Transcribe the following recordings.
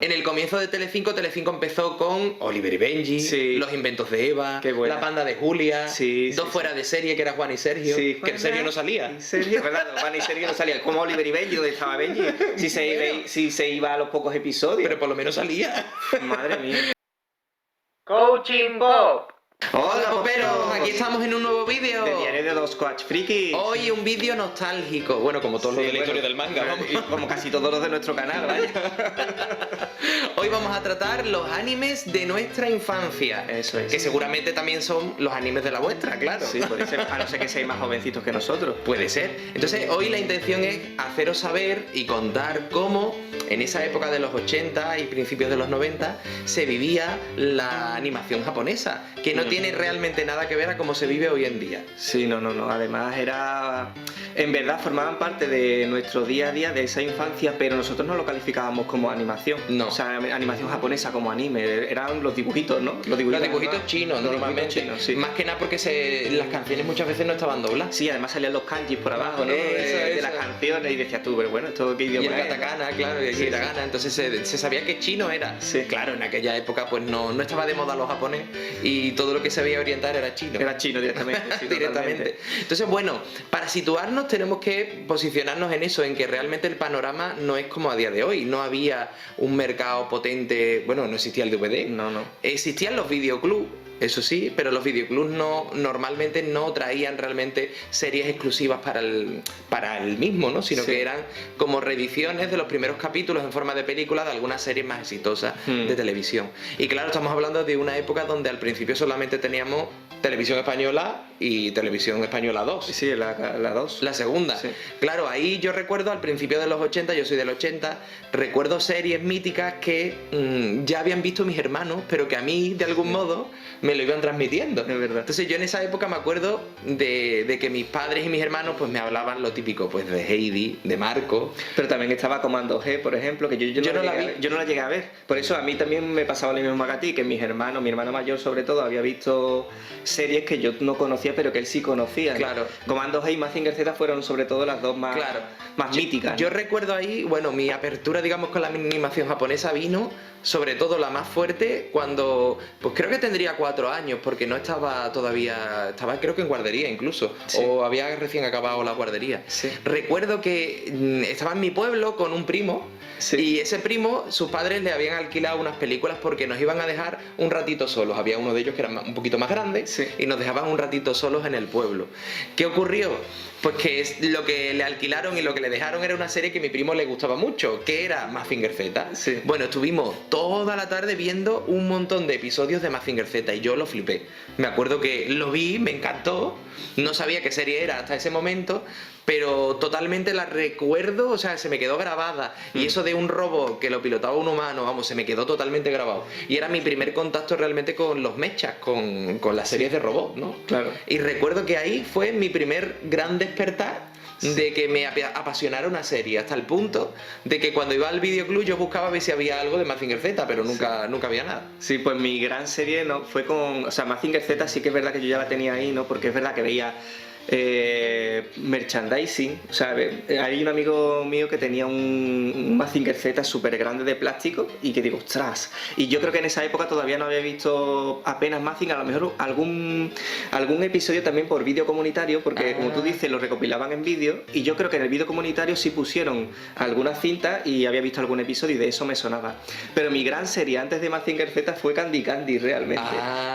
En el comienzo de Telecinco, Telecinco empezó con Oliver y Benji, Sí. Los inventos de Eva, Qué buena. La panda de Julia, Sí, Dos sí, fuera de serie, que era Juan y Sergio, Sí, que en Sergio no salía. ¿En serio? ¿Verdad? Juan y Sergio no salía. Como Oliver y Benji, ¿dónde estaba Benji? Si se iba a los pocos episodios. Pero por lo menos salía. Madre mía. Coaching Bob. Hola, poperos, aquí estamos en un nuevo vídeo. De Diario de dos Coach Frikis. Hoy un vídeo nostálgico, bueno, como todos los de la historia del manga, vamos. Y como casi todos los de nuestro canal, ¿vale? Hoy vamos a tratar los animes de nuestra infancia. Eso es. Que seguramente también son los animes de la vuestra, claro. Sí, puede ser. A no ser que seáis más jovencitos que nosotros. Puede ser. Entonces, hoy la intención es haceros saber y contar cómo en esa época de los 80 y principios de los 90 se vivía la animación japonesa, que no tiene realmente nada que ver a cómo se vive hoy en día. Sí, no. Además era... En verdad formaban parte de nuestro día a día, de esa infancia, pero nosotros no lo calificábamos como animación. No. O sea, animación japonesa como anime. Eran los dibujitos, ¿no? Los dibujitos chinos, Los normalmente. dibujitos chinos, sí. Más que nada porque las canciones muchas veces no estaban dobladas. Sí, además salían los kanjis por abajo, ¿no? Eso. De las canciones y decías tú, pero bueno, ¿esto qué Y idioma el es? katakana, claro, y el Sí, hiragana, entonces se sabía que chino era. Sí. Claro, en aquella época pues no estaba de moda los japonés y todo lo que se veía orientar era chino. Era chino directamente, sí, Directamente. totalmente. Entonces, bueno, para situarnos tenemos que posicionarnos en eso, en que realmente el panorama no es como a día de hoy. No había un mercado potente, bueno, no existía el DVD. No. Existían los videoclubs, eso sí, pero los videoclubs normalmente no traían realmente series exclusivas para el mismo, ¿no? Sino Sí. que eran como reediciones de los primeros capítulos en forma de película de algunas series más exitosas de televisión. Y claro, estamos hablando de una época donde al principio solamente teníamos Televisión Española y Televisión Española 2. Sí, la 2. La segunda. Sí. Claro, ahí yo recuerdo al principio de los 80, yo soy del 80, recuerdo series míticas que ya habían visto mis hermanos, pero que a mí, de algún modo, me lo iban transmitiendo. Es verdad. Entonces yo en esa época me acuerdo de que mis padres y mis hermanos pues me hablaban lo típico, pues de Heidi, de Marco. Pero también estaba Comando G, por ejemplo, que yo no la llegué a ver. Por eso a mí también me pasaba lo mismo que a ti, que mi hermano mayor sobre todo, había visto series que yo no conocía, pero que él sí conocía. Claro. Comando G y Mazinger Z fueron sobre todo las dos más míticas. Yo recuerdo ahí, bueno, mi apertura, digamos, con la animación japonesa vino, sobre todo la más fuerte, cuando, pues creo que tendría 4 años, porque no estaba todavía, estaba creo que en guardería incluso, Sí. o había recién acabado la guardería. Sí. Recuerdo que estaba en mi pueblo con un primo, Sí. y ese primo, sus padres le habían alquilado unas películas porque nos iban a dejar un ratito solos. Había uno de ellos que era un poquito más grande, Sí. y nos dejaban un ratito solos en el pueblo. ¿Qué ocurrió? Pues que lo que le alquilaron y lo que le dejaron era una serie que a mi primo le gustaba mucho, que era Mazinger Z. Sí. Bueno, estuvimos toda la tarde viendo un montón de episodios de Mazinger Z y yo lo flipé. Me acuerdo que lo vi, me encantó, no sabía qué serie era hasta ese momento, pero totalmente la recuerdo, o sea, se me quedó grabada. Y eso de un robot que lo pilotaba un humano, vamos, se me quedó totalmente grabado. Y era mi primer contacto realmente con los mechas, con las series de robots, ¿no? Claro. Y recuerdo que ahí fue mi primer gran despertar de que me apasionara una serie, hasta el punto de que cuando iba al videoclub yo buscaba ver si había algo de Mazinger Z, pero nunca había nada. Sí, pues mi gran serie no fue con... O sea, Mazinger Z sí que es verdad que yo ya la tenía ahí, ¿no? Porque es verdad que veía merchandising. O sea, hay un amigo mío que tenía un Mazinger Z súper grande de plástico y que digo, ostras. Y yo creo que en esa época todavía no había visto apenas Mazinger, a lo mejor algún episodio también por vídeo comunitario, porque como tú dices, lo recopilaban en vídeo, y yo creo que en el vídeo comunitario sí pusieron algunas cintas y había visto algún episodio y de eso me sonaba. Pero mi gran serie antes de Mazinger Z fue Candy Candy realmente.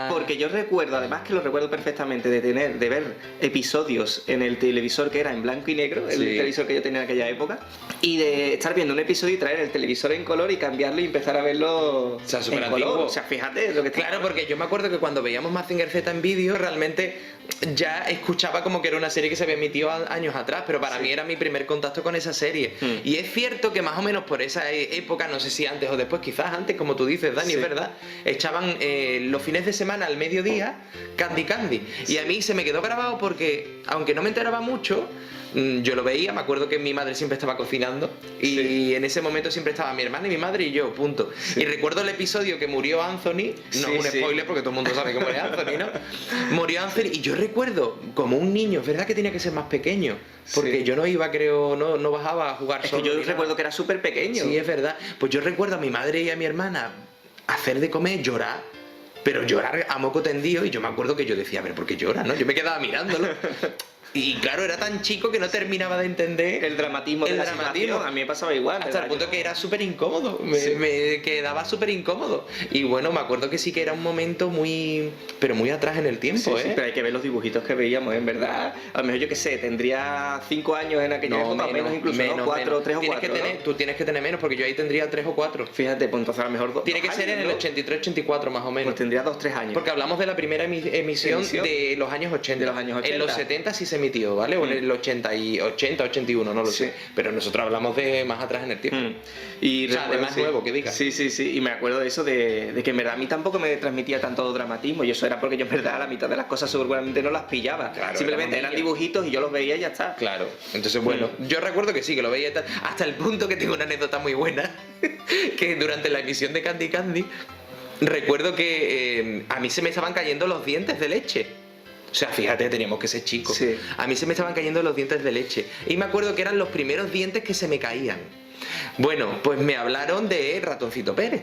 Porque yo recuerdo, además que lo recuerdo perfectamente, de ver episodios en el televisor que era en blanco y negro, el televisor que yo tenía en aquella época, y de estar viendo un episodio y traer el televisor en color y cambiarlo y empezar a verlo en color. O sea, fíjate lo que está. Claro, porque yo me acuerdo que cuando veíamos Mazinger Z en vídeo, realmente ya escuchaba como que era una serie que se había emitido años atrás, pero para mí era mi primer contacto con esa serie. Y es cierto que más o menos por esa época, no sé si antes o después, quizás antes, como tú dices, Dani, es verdad, echaban los fines de semana al mediodía Candy Candy. Y a mí se me quedó grabado porque, aunque no me enteraba mucho, yo lo veía, me acuerdo que mi madre siempre estaba cocinando y en ese momento siempre estaba mi hermana y mi madre y yo, punto. Y recuerdo el episodio que murió Anthony, no un spoiler porque todo el mundo sabe que muere Anthony, ¿no? Murió Anthony y yo recuerdo como un niño, es verdad que tenía que ser más pequeño, porque yo no iba, creo, no bajaba a jugar solo. Es que yo recuerdo que era súper pequeño. Sí, es verdad. Pues yo recuerdo a mi madre y a mi hermana hacer de comer, llorar, pero llorar a moco tendido, y yo me acuerdo que yo decía, pero ¿por qué llora, no? Yo me quedaba mirándolo. Y claro, era tan chico que no terminaba de entender el dramatismo de la situación. A mí me pasaba igual. Hasta el punto que era súper incómodo, me quedaba súper incómodo. Y bueno, me acuerdo que sí que era un momento pero muy atrás en el tiempo, Sí, pero hay que ver los dibujitos que veíamos, en verdad. A lo mejor, yo qué sé, tendría 5 años en aquella época, menos incluso, ¿no? 4, 3 o 4, ¿no? Tú tienes que tener menos, porque yo ahí tendría 3 o 4. Fíjate, pues entonces a lo mejor tiene que ser en el 83, 84 más o menos. Pues tendría 2, 3 años. Porque hablamos de la primera emisión de los años 80. De los años 80. En los 70 sí se emitió, ¿vale? O en el 80, 81, no lo sé. Pero nosotros hablamos de más atrás en el tiempo. Y o sea, de más nuevo, que diga. Sí. Y me acuerdo de eso, de que en verdad a mí tampoco me transmitía tanto dramatismo. Y eso era porque yo en verdad la mitad de las cosas seguramente no las pillaba. Claro, simplemente eran dibujitos y yo los veía y ya está. Claro. Entonces, bueno, yo recuerdo que sí, que lo veía hasta el punto que tengo una anécdota muy buena, que durante la emisión de Candy Candy, recuerdo que a mí se me estaban cayendo los dientes de leche. O sea, fíjate, teníamos que ser chicos. Sí. A mí se me estaban cayendo los dientes de leche. Y me acuerdo que eran los primeros dientes que se me caían. Bueno, pues me hablaron de Ratoncito Pérez.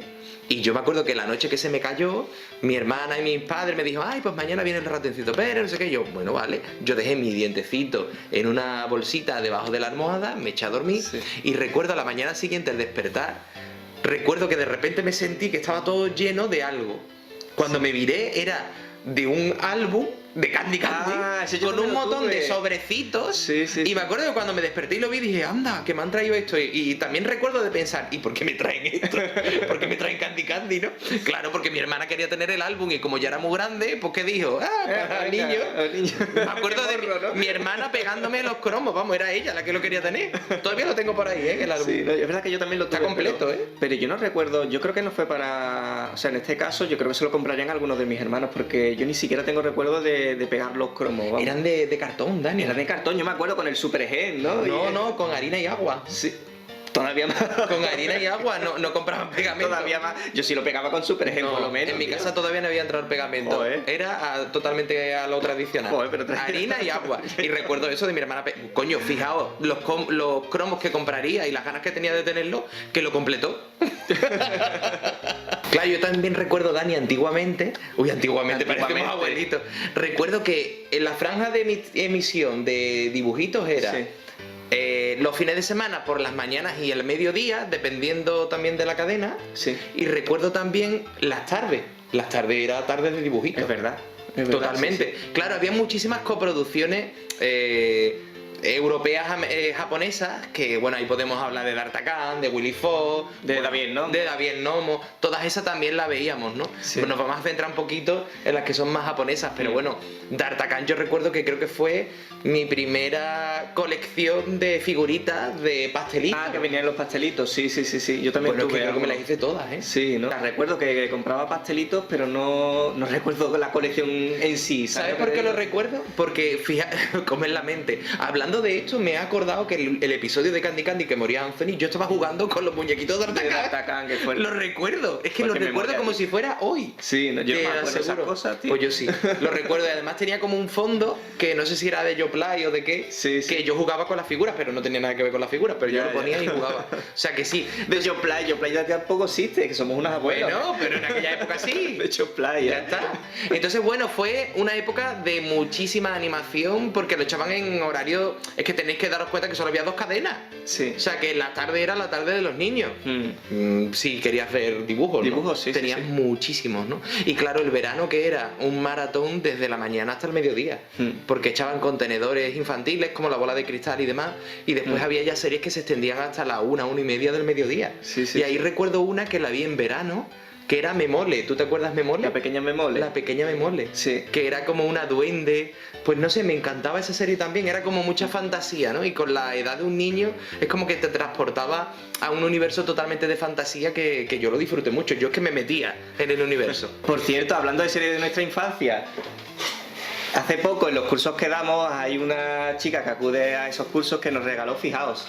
Y yo me acuerdo que la noche que se me cayó, mi hermana y mis padres me dijo, ay, pues mañana viene el Ratoncito Pérez, no sé qué. Yo, bueno, vale. Yo dejé mi dientecito en una bolsita debajo de la almohada, me eché a dormir. Y recuerdo a la mañana siguiente, al despertar, recuerdo que de repente me sentí que estaba todo lleno de algo. Cuando me miré era de un álbum de Candy Candy con un montón de sobrecitos. Y me acuerdo que cuando me desperté y lo vi dije, anda, que me han traído esto. Y también recuerdo de pensar, ¿y por qué me traen esto? ¿Por qué me traen Candy Candy, no? Claro, porque mi hermana quería tener el álbum y como ya era muy grande, pues ¿qué dijo? Para el niño. Me acuerdo de mi hermana pegándome los cromos, vamos, era ella la que lo quería tener. Todavía lo tengo por ahí, el álbum. Sí, no, es verdad que yo también lo tuve. Está completo, pero yo no recuerdo, yo creo que no fue para... O sea, en este caso yo creo que se lo comprarían algunos de mis hermanos, porque yo ni siquiera tengo recuerdo de pegar los cromos. Vamos. Eran de cartón, Dani. Eran de cartón, yo me acuerdo con el Super Gen, ¿no? No, con harina y agua. Sí. Todavía más. Con harina y agua, no compraban pegamento. Todavía más. Yo sí lo pegaba con Super Gen, por lo menos. En mi casa todavía no había entrado el pegamento. Joder. Era totalmente a lo tradicional. Joder, pero harina y agua. Y recuerdo eso de mi hermana. Coño, fijaos, los cromos que compraría y las ganas que tenía de tenerlo, que lo completó. Claro, yo también recuerdo, Dani, antiguamente parecemos abuelitos. Recuerdo que en la franja de emisión de dibujitos era los fines de semana por las mañanas y el mediodía, dependiendo también de la cadena. Y recuerdo también las tardes. Las tardes era tardes de dibujitos. Es verdad. Totalmente. Claro, había muchísimas coproducciones europeas, japonesas, que bueno, ahí podemos hablar de D'Artagnan, de Willy Fogg, de David Nomo. De David Nomo, todas esas también las veíamos, ¿no? Pues nos vamos a centrar un poquito en las que son más japonesas, pero bueno, D'Artagnan yo recuerdo que creo que fue mi primera colección de figuritas de pastelitos. Que venían los pastelitos, sí, yo también tuve. Creo que me las hice todas, ¿eh? Sí, ¿no? Recuerdo que compraba pastelitos, pero no recuerdo la colección en sí. ¿Sabes por qué lo recuerdo? Porque, fíjate, como en la mente, hablando de esto, me he acordado que el episodio de Candy Candy que moría Anthony, yo estaba jugando con los muñequitos de D'Artagnan. Que fue... Lo recuerdo, es que lo recuerdo como si fuera hoy. Sí, yo no me acuerdo de esas cosas, tío. Pues yo sí, lo recuerdo, y además tenía como un fondo que no sé si era de Yoplay o de qué, que yo jugaba con las figuras, pero no tenía nada que ver con las figuras, pero yo lo ponía y jugaba. O sea que sí. De Yoplay ya tampoco existe, que somos unas abuelas. Bueno, pero en aquella época sí. De Yoplay, ya está. Entonces, bueno, fue una época de muchísima animación, porque lo echaban en horario. Es que tenéis que daros cuenta que solo había 2 cadenas. Sí. O sea que la tarde era la tarde de los niños. Si querías ver dibujos, ¿no? Dibujos, sí. Tenías muchísimos, ¿no? Y claro, el verano que era un maratón desde la mañana hasta el mediodía. Porque echaban contenedores infantiles como La Bola de Cristal y demás. Y después había ya series que se extendían hasta la 1:30 del mediodía. Y ahí recuerdo una que la vi en verano, que era Memole. ¿Tú te acuerdas Memole? La pequeña Memole. La pequeña Memole. Sí. Que era como una duende. Pues no sé, me encantaba esa serie también. Era como mucha fantasía, ¿no? Y con la edad de un niño es como que te transportaba a un universo totalmente de fantasía que yo lo disfruté mucho. Yo es que me metía en el universo. Por cierto, hablando de series de nuestra infancia, Hace poco en los cursos que damos hay una chica que acude a esos cursos que nos regaló, fijaos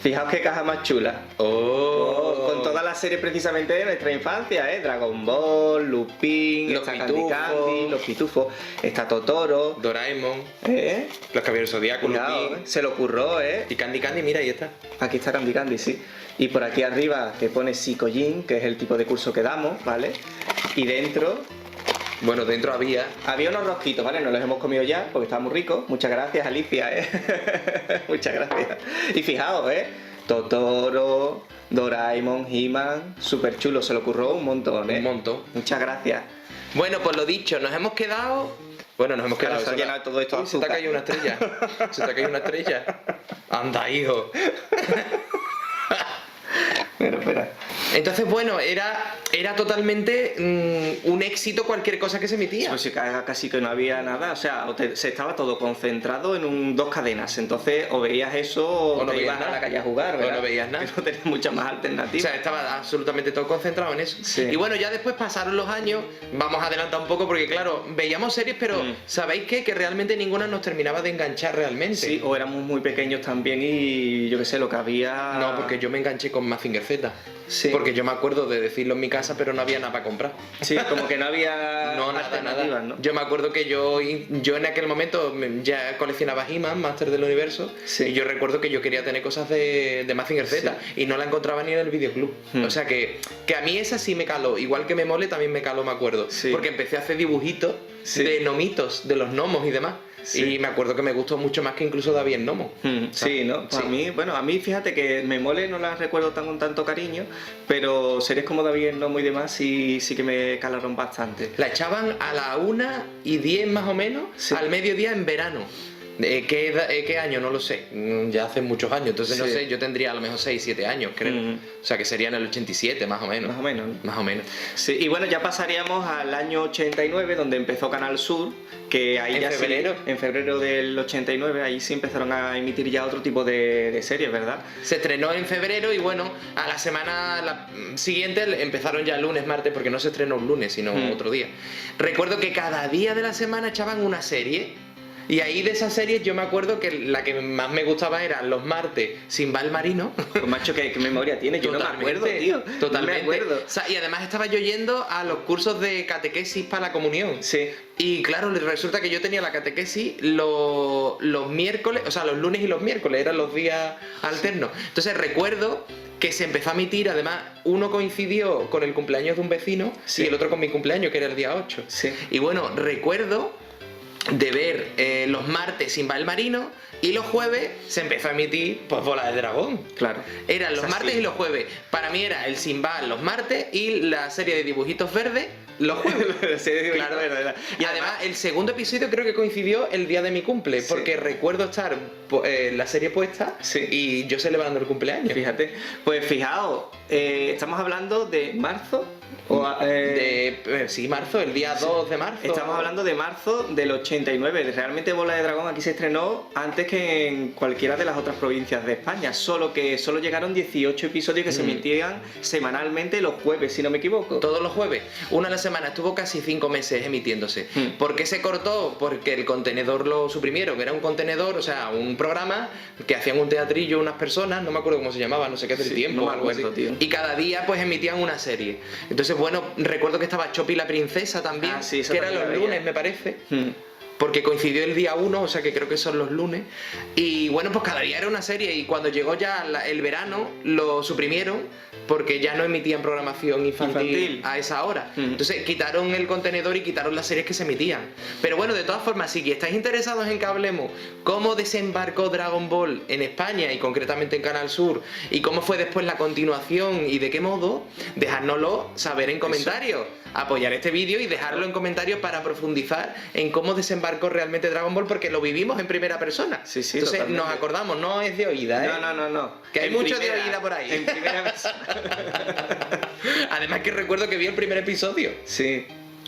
qué caja más chula. Con toda la serie precisamente de nuestra infancia, Dragon Ball, Lupin, Los está Pitufos. Candy, los Pitufos, está Totoro, Doraemon, ¿eh? los Caballeros Zodíaco, Cuidado, Lupin. se lo ocurrió, Y Candy Candy, mira, ahí está. Aquí está Candy Candy, sí. Y por aquí arriba que pone Psychojin, que es el tipo de curso que damos, ¿vale? Y dentro Bueno, dentro había... había unos rosquitos, ¿vale? Nos los hemos comido ya porque estaban muy ricos. Muchas gracias, Alicia, Muchas gracias. Y fijaos, Totoro, Doraemon, He-Man, súper chulo, se lo ocurrió un montón, Un montón. Muchas gracias. Bueno, pues lo dicho, nos hemos quedado... Bueno, nos hemos Claro, quedado... se ha llenado todo esto de Uy, se te ha azúcar. caído una estrella. Se te ha caído una estrella. Anda, hijo. Espera. Entonces, bueno, era totalmente un éxito cualquier cosa que se emitía. Pues casi que no había nada, o sea, se estaba todo concentrado en dos cadenas, entonces o veías eso o no te veías ibas a nada. la calle a jugar, O ¿verdad? no veías nada. Que no tenías muchas más O alternativas. sea, estaba absolutamente todo concentrado en eso. Sí. Y bueno, ya después pasaron los años, vamos a adelantar un poco porque claro, veíamos series, pero ¿sabéis qué? Que realmente ninguna nos terminaba de enganchar realmente. Sí, o éramos muy pequeños también y yo qué sé, lo que había... No, porque yo me enganché con Mazinger Z. Sí. Porque yo me acuerdo de decirlo en mi casa, pero no había nada para comprar. Sí, como que no había No, nada, alternativas, nada. ¿no? Yo me acuerdo que yo en aquel momento ya coleccionaba He-Man, Master del Universo, Sí. y yo recuerdo que yo quería tener cosas de Mazinger Z y no la encontraba ni en el videoclub. O sea que a mí esa sí me caló, igual que me mole también me caló, me acuerdo. Sí. Porque empecé a hacer dibujitos Sí. de gnomitos, de los gnomos y demás. Sí. Y me acuerdo que me gustó mucho más que incluso David el Gnomo. Sí, ¿no? Pues Sí. a mí fíjate que me mole, no las recuerdo con tanto cariño, pero series como David el Nomo y demás sí que me calaron bastante. La echaban a la 1:10 más o menos, Sí. al mediodía en verano. ¿Qué año? No lo sé. Ya hace muchos años, entonces no Sí. sé, yo tendría a lo mejor 6, 7 años, creo. O sea que sería en el 87, más o menos. Más o menos, ¿no? Más o menos. Sí, y bueno, ya pasaríamos al año 89, donde empezó Canal Sur, que ahí ¿En ya sí- febrero? en febrero del 89, ahí sí empezaron a emitir ya otro tipo de series, ¿verdad? Se estrenó en febrero y bueno, a la semana siguiente empezaron ya lunes, martes, porque no se estrenó un lunes, sino otro día. Recuerdo que cada día de la semana echaban una serie. Y ahí de esas series yo me acuerdo que la que más me gustaba era los martes Sinbad el Marino. Pues macho, ¿qué memoria tiene? Yo no me acuerdo, tío. Totalmente. No me acuerdo. O sea, y además estaba yo yendo a los cursos de catequesis para la comunión. Sí. Y claro, resulta que yo tenía la catequesis los miércoles, o sea, los lunes y los miércoles, eran los días alternos. Entonces recuerdo que se empezó a emitir, además, uno coincidió con el cumpleaños de un vecino Sí. y el otro con mi cumpleaños, que era el día 8. Sí. Y bueno, recuerdo de ver los martes Sinbad el Marino y los jueves se empezó a emitir pues Bola de Dragón. Claro. Eran los O sea, martes sí. y los jueves. Para mí era el Sinbad los martes y la serie de dibujitos verdes los jueves. Claro. Y además el segundo episodio creo que coincidió el día de mi cumple, Sí. porque recuerdo estar la serie puesta Sí. y yo celebrando el cumpleaños. Fíjate. Pues fijaos, estamos hablando de marzo. Sí, marzo, el día 2 de marzo. Estamos hablando de marzo del 89. Realmente Bola de Dragón aquí se estrenó antes que en cualquiera de las otras provincias de España, solo que solo llegaron 18 episodios que se emitían semanalmente los jueves, si no me equivoco. Todos los jueves. Una a la semana. Estuvo casi 5 meses emitiéndose. ¿Por qué se cortó? Porque el contenedor lo suprimieron. Era un contenedor, o sea, un programa que hacían un teatrillo unas personas, no me acuerdo cómo se llamaba, no sé qué, del Sí, tiempo no me o algo acuerdo, así. tío. Y cada día pues emitían una serie. Entonces, bueno, recuerdo que estaba Chopi la princesa también, Ah, sí, esa que era también los la veía. lunes, me parece. Mm. Porque coincidió el día 1, o sea que creo que son los lunes. Y bueno, pues cada día era una serie. Y cuando llegó ya el verano, lo suprimieron porque ya no emitían programación infantil a esa hora. Entonces quitaron el contenedor y quitaron las series que se emitían. Pero bueno, de todas formas, si estáis interesados en que hablemos cómo desembarcó Dragon Ball en España y concretamente en Canal Sur, y cómo fue después la continuación y de qué modo, dejárnoslo saber en comentarios. Apoyar este vídeo y dejarlo en comentarios para profundizar en cómo desembarcó realmente Dragon Ball, porque lo vivimos en primera persona. Sí, sí, entonces totalmente. nos acordamos, no es de oída, ¿eh? No. Que hay En mucho de primera- oída por ahí. En primera vez. Además que recuerdo que vi el primer episodio. Sí.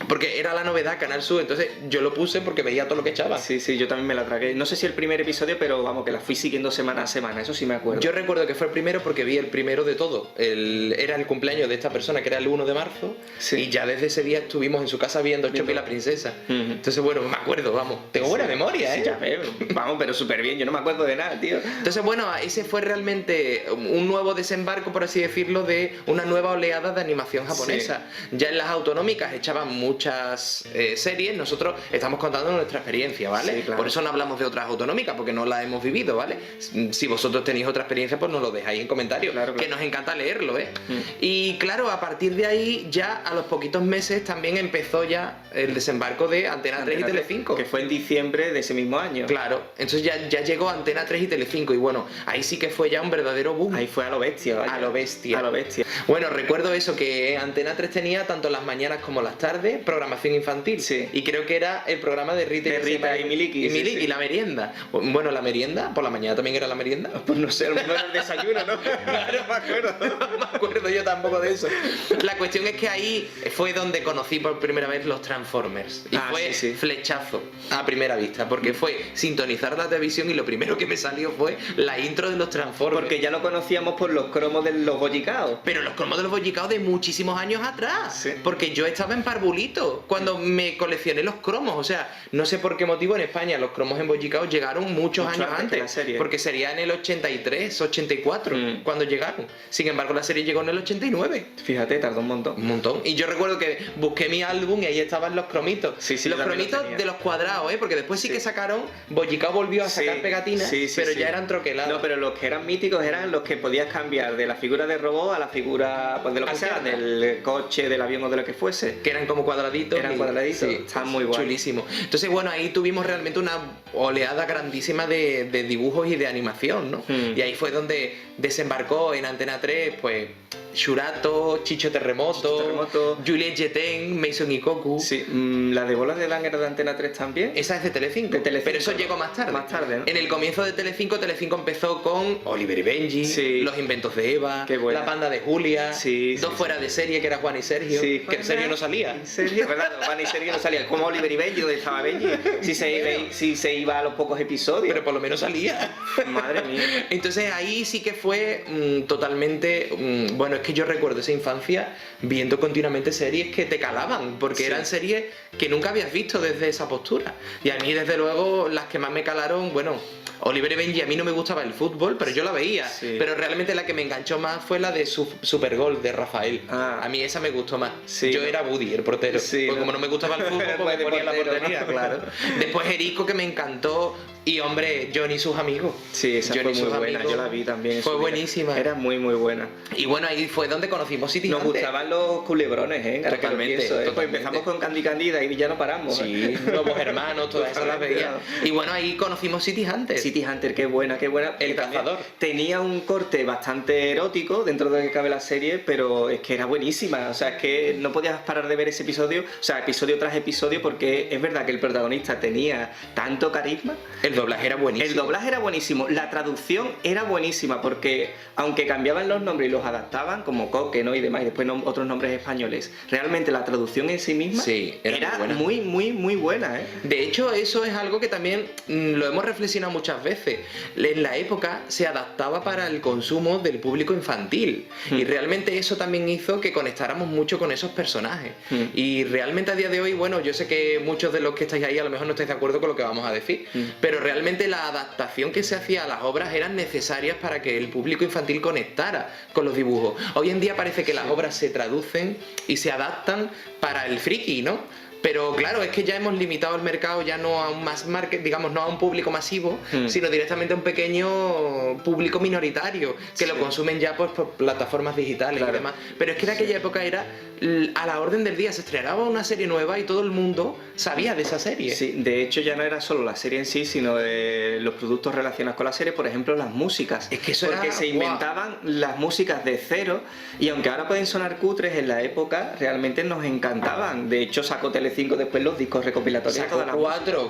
Porque era la novedad, Canal Sur, entonces yo lo puse porque veía todo lo que echaba. Sí, yo también me la tragué. No sé si el primer episodio, pero vamos, que la fui siguiendo semana a semana, eso sí me acuerdo. Yo recuerdo que fue el primero porque vi el primero de todo. Era el cumpleaños de esta persona, que era el 1 de marzo, Sí. y ya desde ese día estuvimos en su casa viendo Chopi y la princesa. Entonces, bueno, me acuerdo, vamos. Tengo buena memoria, ¿eh? Ya veo. Vamos, pero súper bien, yo no me acuerdo de nada, tío. Entonces, bueno, ese fue realmente un nuevo desembarco, por así decirlo, de una nueva oleada de animación japonesa. Ya en las autonómicas echaban muchas series, nosotros estamos contando nuestra experiencia, ¿vale? Sí, claro. Por eso no hablamos de otras autonómicas, porque no las hemos vivido, ¿vale? Si vosotros tenéis otra experiencia, pues nos lo dejáis en comentarios, Claro. que nos encanta leerlo, ¿eh? Y claro, a partir de ahí, ya a los poquitos meses también empezó ya el desembarco de Antena 3 y Telecinco. Que fue en diciembre de ese mismo año. Claro, entonces ya llegó Antena 3 y Telecinco y bueno, ahí sí que fue ya un verdadero boom. Ahí fue a lo bestia, vaya. A lo bestia. A lo bestia. Bueno, recuerdo eso, que Antena 3 tenía tanto las mañanas como las tardes programación infantil. Sí. Y creo que era el programa de Rita, De Rita y Miliki, sí, sí. y la merienda. Bueno, la merienda, por la mañana también era la merienda. Pues no sé, no era el desayuno, ¿no? Claro, me acuerdo. No me acuerdo yo tampoco de eso. La cuestión es que ahí fue donde conocí por primera vez los Transformers. Y fue sí, sí. flechazo a primera vista, porque fue sintonizar la televisión y lo primero que me salió fue la intro de los Transformers. Porque ya lo conocíamos por los cromos de los bollicaos. Pero los cromos de los bollicaos de muchísimos años atrás. Sí. Porque yo estaba en Parbulito cuando me coleccioné los cromos. O sea, no sé por qué motivo en España los cromos en bollicaos llegaron muchos Mucho años antes que la antes. serie. Porque sería en el 83, 84 cuando llegaron. Sin embargo, la serie llegó en el 89. Fíjate, tardó un montón. Un montón. Y yo recuerdo que busqué mi álbum y ahí estaban los cromitos. Sí, sí, los yo también los cromitos tenía. de los cuadrados, ¿eh? Porque después sí, Sí. que sacaron, Bollicao volvió a sacar Sí, pegatinas, sí, sí, pero sí. ya eran troqueladas. No, pero los que eran míticos eran los que podías cambiar de la figura de robot a la figura, pues de lo que sea, Alterna. del coche, del avión o de lo que fuese. Que eran como cuadraditos. Eran cuadraditos, estaban muy guay. Chulísimo. Entonces, bueno, ahí tuvimos realmente una oleada grandísima de dibujos y de animación, ¿no? Y ahí fue donde desembarcó en Antena 3, pues, Shurato, Chicho Terremoto, Juliet Jetén, Mason Ikoku. Sí, la de Bolas de Dan era de Antena 3 también. Esa es de Telecinco. De Telecinco, pero eso ¿no? llegó más tarde. Más tarde, ¿no? En el comienzo de Telecinco empezó con Oliver y Benji, Sí. Los inventos de Eva, Qué buena. La banda de Julia, Sí, Dos sí, fuera de serie, que era Juan y Sergio, Sí. que en serio no salía. ¿En serio? ¿Verdad? Juan y Sergio no salían. Como Oliver y Benji, ¿dónde estaba Benji? Si se iba a los pocos episodios. Pero por lo menos salía. Madre mía. Entonces ahí sí que fue totalmente... bueno, es que yo recuerdo esa infancia viendo continuamente series que te calaban, porque Sí. eran series que nunca habías visto desde esa postura. Y a mí, desde luego, las que más me calaron, bueno... Oliver y Benji, a mí no me gustaba el fútbol, pero yo la veía. Sí. Pero realmente la que me enganchó más fue la de Supergol de Rafael. Ah. A mí esa me gustó más. Sí. Yo era Woody, el portero. Sí, Pues ¿no? como no me gustaba el fútbol, pues Pues me de ponía en la portero, portería, ¿no? claro. Después Erico, que me encantó. Y hombre, Johnny y sus amigos. Sí, esa Johnny fue y muy sus buena, amigos. yo la vi también. en Fue su día. buenísima. Era muy, muy buena. Y bueno, ahí fue donde conocimos City Nos Hunter. gustaban los culebrones, ¿eh? Ahora que lo Totalmente, pienso, ¿eh? Pues totalmente. empezamos con Candy Candida y ya no paramos. Sí, Nuevos Hermanos, todas esas las Totalmente, veía. Y bueno, ahí conocimos City Hunter. City Hunter, qué buena, qué buena. El Que también cazador. Tenía un corte bastante erótico dentro de lo que cabe la serie, pero es que era buenísima. O sea, es que no podías parar de ver ese episodio, o sea, episodio tras episodio, porque es verdad que el protagonista tenía tanto carisma. El doblaje era buenísimo. El doblaje era buenísimo, la traducción era buenísima, porque aunque cambiaban los nombres y los adaptaban, como Coque, ¿no? Y demás, y después otros nombres españoles, realmente la traducción en sí misma Sí, era muy buena. muy buena, ¿eh? De hecho, eso es algo que también lo hemos reflexionado muchas veces. En la época se adaptaba para el consumo del público infantil y realmente eso también hizo que conectáramos mucho con esos personajes. Y realmente a día de hoy, bueno, yo sé que muchos de los que estáis ahí a lo mejor no estáis de acuerdo con lo que vamos a decir, pero realmente la adaptación que se hacía a las obras eran necesarias para que el público infantil conectara con los dibujos. Hoy en día parece que las obras se traducen y se adaptan para el friki, ¿no? Pero claro, es que ya hemos limitado el mercado ya no a un mass market, digamos, no a un público masivo, sino directamente a un pequeño público minoritario que lo consumen ya pues, por plataformas digitales y demás. Pero es que en aquella época era a la orden del día, se estrenaba una serie nueva y todo el mundo sabía de esa serie. Sí, de hecho ya no era solo la serie en sí, sino de los productos relacionados con la serie, por ejemplo las músicas. Es que eso porque era, se inventaban las músicas de cero y aunque ahora pueden sonar cutres, en la época realmente nos encantaban. De hecho sacó Telecinco después los discos recopilatorios. Sacó todas las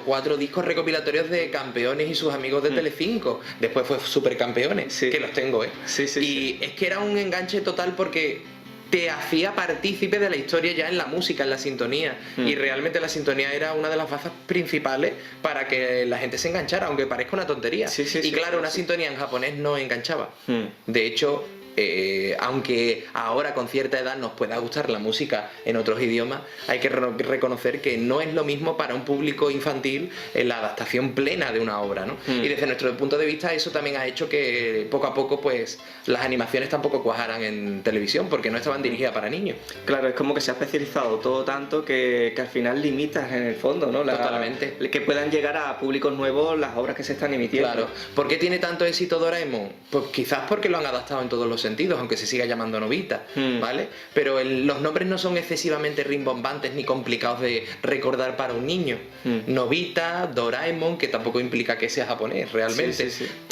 cuatro discos recopilatorios de Campeones y sus amigos de Telecinco. Después fue Supercampeones, Sí. que los tengo, ¿eh? Sí, sí, y es que era un enganche total porque te hacía partícipe de la historia ya en la música, en la sintonía. Y realmente la sintonía era una de las bazas principales para que la gente se enganchara, aunque parezca una tontería. Y claro, una sintonía en japonés no enganchaba. De hecho, aunque ahora con cierta edad nos pueda gustar la música en otros idiomas, hay que reconocer que no es lo mismo para un público infantil la adaptación plena de una obra, ¿no? Y desde nuestro punto de vista eso también ha hecho que poco a poco pues las animaciones tampoco cuajaran en televisión porque no estaban dirigidas para niños. Claro, es como que se ha especializado todo tanto que al final limitas en el fondo, ¿no? Totalmente. Que puedan llegar a públicos nuevos las obras que se están emitiendo. Claro. ¿Por qué tiene tanto éxito Doraemon? Pues quizás porque lo han adaptado en todos los sentidos, aunque se siga llamando Nobita, ¿vale? Pero los nombres no son excesivamente rimbombantes ni complicados de recordar para un niño. Nobita, Doraemon, que tampoco implica que sea japonés realmente.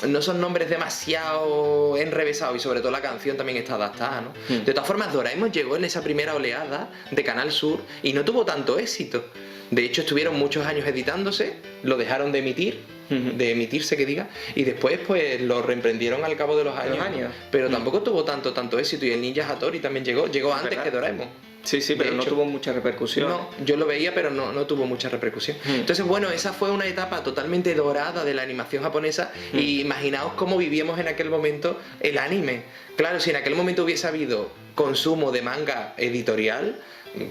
No son nombres demasiado enrevesados y sobre todo la canción también está adaptada, ¿no? De todas formas, Doraemon llegó en esa primera oleada de Canal Sur y no tuvo tanto éxito. De hecho, estuvieron muchos años editándose, lo dejaron de emitir, de emitirse que diga, y después pues lo reemprendieron al cabo de los años. Pero tampoco tuvo tanto éxito, y el Ninja Hattori también llegó antes que Doraemon. Sí, pero no tuvo mucha repercusión. No, yo lo veía, pero no tuvo mucha repercusión. Entonces, bueno, esa fue una etapa totalmente dorada de la animación japonesa, y imaginaos cómo vivíamos en aquel momento el anime. Claro, si en aquel momento hubiese habido consumo de manga editorial,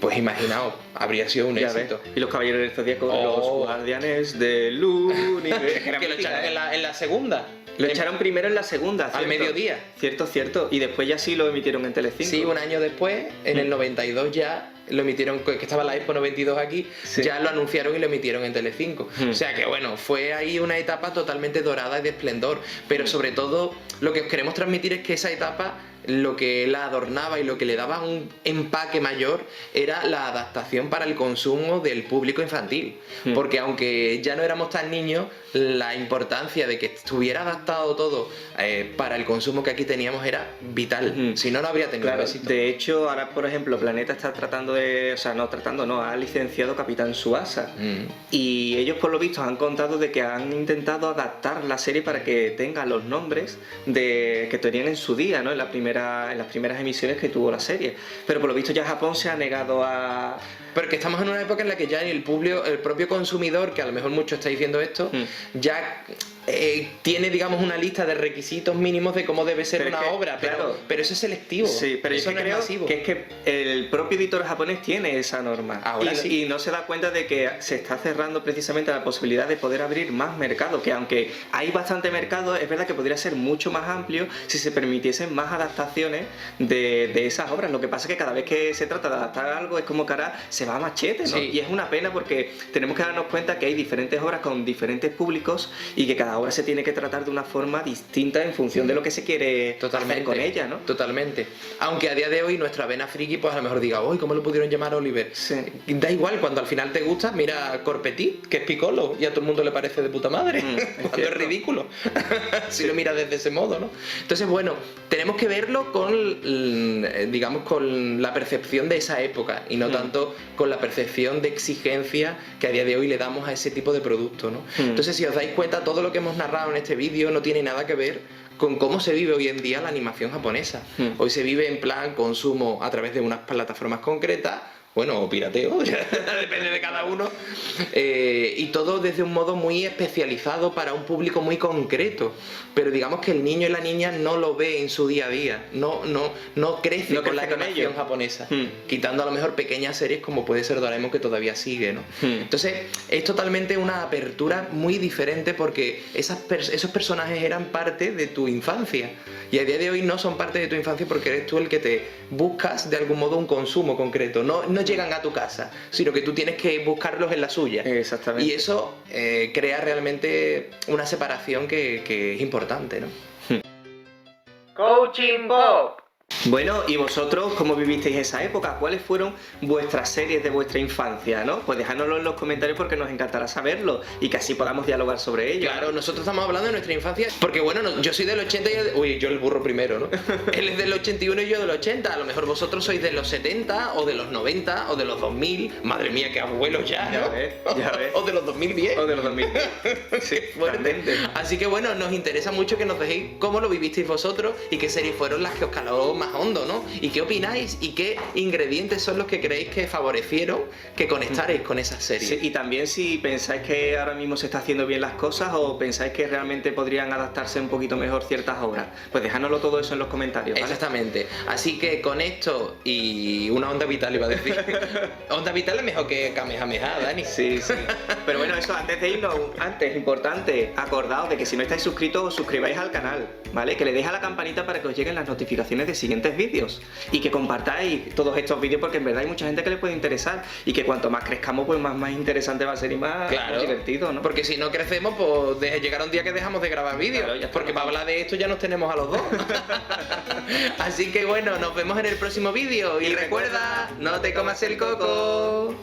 pues imaginaos, habría sido un éxito. Y los Caballeros del Zodíaco, los Guardianes del Universo. Que lo echaron en la segunda. Lo echaron primero en la segunda, al mediodía. Cierto. Y después ya sí lo emitieron en Telecinco. Sí, un año después, en el 92 ya lo emitieron, que estaba la Expo 92 aquí, ya lo anunciaron y lo emitieron en Telecinco. O sea que bueno, fue ahí una etapa totalmente dorada y de esplendor. Pero sobre todo, lo que os queremos transmitir es que esa etapa, lo que la adornaba y lo que le daba un empaque mayor era la adaptación para el consumo del público infantil. Porque aunque ya no éramos tan niños, la importancia de que estuviera adaptado todo para el consumo que aquí teníamos era vital. Si no, no habría tenido éxito. De hecho, ahora por ejemplo, Planeta está tratando de... O sea, ha licenciado Capitán Tsubasa. Y ellos por lo visto han contado de que han intentado adaptar la serie para que tenga los nombres que tenían en su día, ¿no? En las primeras emisiones que tuvo la serie. Pero por lo visto ya Japón se ha negado a... Porque estamos en una época en la que ya el propio consumidor, que a lo mejor muchos estáis viendo esto, ya tiene, digamos, una lista de requisitos mínimos de cómo debe ser una obra, pero eso es selectivo. Sí, pero eso yo creo que es que el propio editor japonés tiene esa norma. Y no se da cuenta de que se está cerrando precisamente la posibilidad de poder abrir más mercado, que aunque hay bastante mercado, es verdad que podría ser mucho más amplio si se permitiesen más adaptaciones de esas obras. Lo que pasa es que cada vez que se trata de adaptar algo es como que ahora se va a machete, ¿no? Y es una pena porque tenemos que darnos cuenta que hay diferentes obras con diferentes públicos y que cada obra se tiene que tratar de una forma distinta en función de lo que se quiere hacer con ella, ¿no? Totalmente. Aunque a día de hoy nuestra vena friki pues a lo mejor diga, uy, ¿cómo lo pudieron llamar a Oliver? Da igual, cuando al final te gusta, mira Corpetit, que es Piccolo, y a todo el mundo le parece de puta madre, cuando es ridículo, si lo miras desde ese modo, ¿no? Entonces, bueno, tenemos que verlo con, digamos, con la percepción de esa época y no tanto con la percepción de exigencia que a día de hoy le damos a ese tipo de producto, ¿no? Entonces, si os dais cuenta, todo lo que hemos narrado en este vídeo no tiene nada que ver con cómo se vive hoy en día la animación japonesa. Hoy se vive en plan consumo a través de unas plataformas concretas, bueno, o pirateo, ya depende de cada uno, y todo desde un modo muy especializado para un público muy concreto, pero digamos que el niño y la niña no lo ve en su día a día, no crece con la animación japonesa, quitando a lo mejor pequeñas series como puede ser Doraemon, que todavía sigue, ¿no? Entonces es totalmente una apertura muy diferente porque esos personajes eran parte de tu infancia y a día de hoy no son parte de tu infancia porque eres tú el que te buscas de algún modo un consumo concreto, no llegan a tu casa, sino que tú tienes que buscarlos en la suya. Exactamente. Y eso crea realmente una separación que es importante, ¿no? Coaching Bob. Bueno, ¿y vosotros cómo vivisteis esa época? ¿Cuáles fueron vuestras series de vuestra infancia, no? Pues dejádnoslo en los comentarios porque nos encantará saberlo y que así podamos dialogar sobre ello. Claro, nosotros estamos hablando de nuestra infancia porque, bueno, yo soy del 80 y... Uy, yo el burro primero, ¿no? Él es del 81 y yo del 80. A lo mejor vosotros sois de los 70 o de los 90 o de los 2000. Madre mía, qué abuelos ya, ¿no? Ya ves. O de los 2010. O de los 2000. Sí, fuerte. Así que, bueno, nos interesa mucho que nos dejéis cómo lo vivisteis vosotros y qué series fueron las que os caló más hondo, ¿no? ¿Y qué opináis? ¿Y qué ingredientes son los que creéis que favorecieron que conectarais con esa serie? Sí, y también si pensáis que ahora mismo se está haciendo bien las cosas o pensáis que realmente podrían adaptarse un poquito mejor ciertas obras, pues dejárnoslo todo eso en los comentarios, ¿vale? Exactamente. Así que con esto y una onda vital iba a decir. Onda vital es mejor que Kamehameha, Dani. Sí, sí. Pero bueno, eso antes de irnos, antes, importante, acordaos de que si no estáis suscritos, os suscribáis al canal, ¿vale? Que le deis a la campanita para que os lleguen las notificaciones de siguientes vídeos. Y que compartáis todos estos vídeos porque en verdad hay mucha gente que le puede interesar. Y que cuanto más crezcamos, pues más interesante va a ser y más divertido, ¿no? Porque si no crecemos, pues llegará un día que dejamos de grabar vídeos. Claro, ya está. Porque para hablar de esto ya nos tenemos a los dos. Así que bueno, nos vemos en el próximo vídeo. Y recuerda, no te comas el coco.